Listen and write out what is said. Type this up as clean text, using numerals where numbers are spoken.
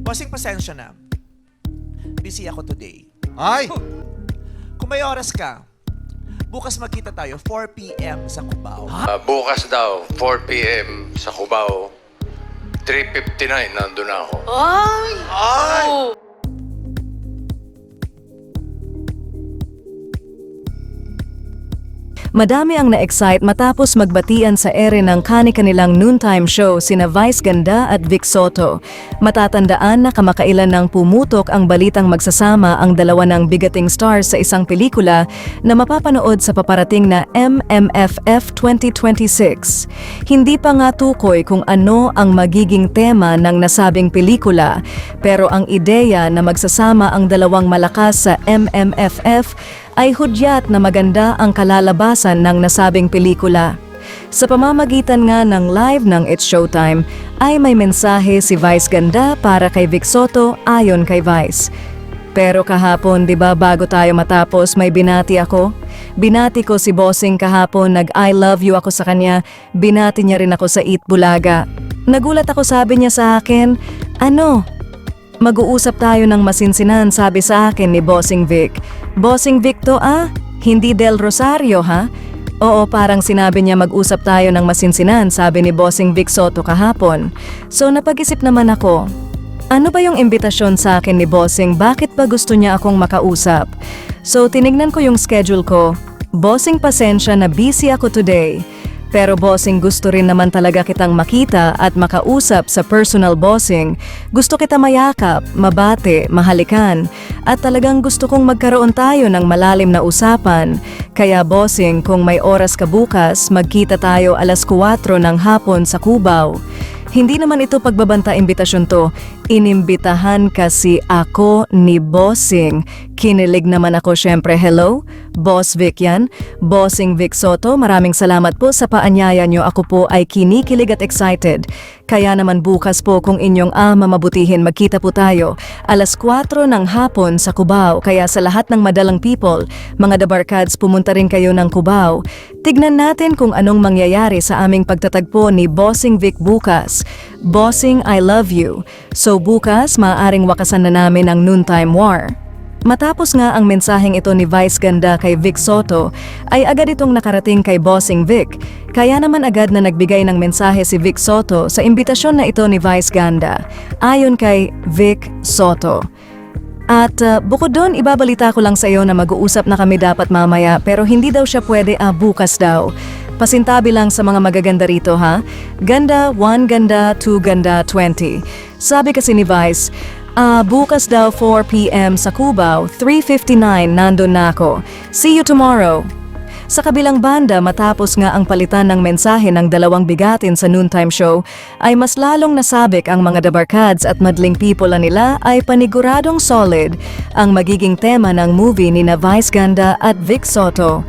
Bossing, pasensya na. Busy ako today. Ay! Kung may oras ka, bukas magkita tayo 4 p.m. sa Cubao. Bukas daw, 4 p.m. sa Cubao. 3:59, nandun na ako. Ay! Ay! Madami ang na-excite matapos magbatian sa ere ng kani-kanilang noontime show sina Vice Ganda at Vic Soto. Matatandaan na kamakailan nang pumutok ang balitang magsasama ang dalawa ng bigating stars sa isang pelikula na mapapanood sa paparating na MMFF 2026. Hindi pa nga tukoy kung ano ang magiging tema ng nasabing pelikula, pero ang ideya na magsasama ang dalawang malakas sa MMFF ay hudyat na maganda ang kalalabasan ng nasabing pelikula. Sa pamamagitan nga ng live ng It's Showtime, ay may mensahe si Vice Ganda para kay Vic Soto ayon kay Vice. Pero kahapon, di ba bago tayo matapos, may binati ako? Binati ko si Bossing kahapon, nag-I love you ako sa kanya, binati niya rin ako sa Eat Bulaga. Nagulat ako, sabi niya sa akin, ano? Mag-uusap tayo ng masinsinan, sabi sa akin ni Bossing Vic. Bossing Vic to Hindi Del Rosario ha? Oo, parang sinabi niya mag-usap tayo ng masinsinan, sabi ni Bossing Vic Soto kahapon. So napag-isip naman ako, ano ba yung imbitasyon sa akin ni Bossing? Bakit ba gusto niya akong makausap? So tinignan ko yung schedule ko. Bossing, pasensya na busy ako today. Pero Bossing, gusto rin naman talaga kitang makita at makausap sa personal Bossing. Gusto kita mayakap, mabate, mahalikan. At talagang gusto kong magkaroon tayo ng malalim na usapan. Kaya Bossing, kung may oras ka bukas, magkita tayo 4:00 ng hapon sa Cubao. Hindi naman ito pagbabanta imbitasyon to. Inimbitahan kasi ako ni Bossing. Kinilig naman ako syempre. Hello? Boss Vic yan. Bossing Vic Soto, maraming salamat po sa paanyaya nyo. Ako po ay kinikilig at excited. Kaya naman bukas po kung inyong mamabutihin, magkita po tayo 4:00 ng hapon sa Cubao. Kaya sa lahat ng madalang people, mga dabarkads, pumunta rin kayo ng Cubao. Tignan natin kung anong mangyayari sa aming pagtatagpo ni Bossing Vic bukas. Bossing, I love you. So bukas, maaaring wakasan na namin ang noontime war. Matapos nga ang mensaheng ito ni Vice Ganda kay Vic Soto, ay agad itong nakarating kay Bossing Vic. Kaya naman agad na nagbigay ng mensahe si Vic Soto sa imbitasyon na ito ni Vice Ganda, ayon kay Vic Soto. At bukod doon, ibabalita ko lang sa iyo na mag-uusap na kami dapat mamaya, pero hindi daw siya pwede bukas daw. Pasintabi lang sa mga magaganda rito ha. Ganda 1, ganda 2, ganda 20. Sabi kasi ni Vice, bukas daw 4 p.m. sa Cubao, 3:59 nandun na ako. See you tomorrow. Sa kabilang banda, matapos nga ang palitan ng mensahe ng dalawang bigatin sa noontime show, ay mas lalong nasabik ang mga dabarkads at madling people nila ay paniguradong solid ang magiging tema ng movie ni na Vice Ganda at Vic Soto.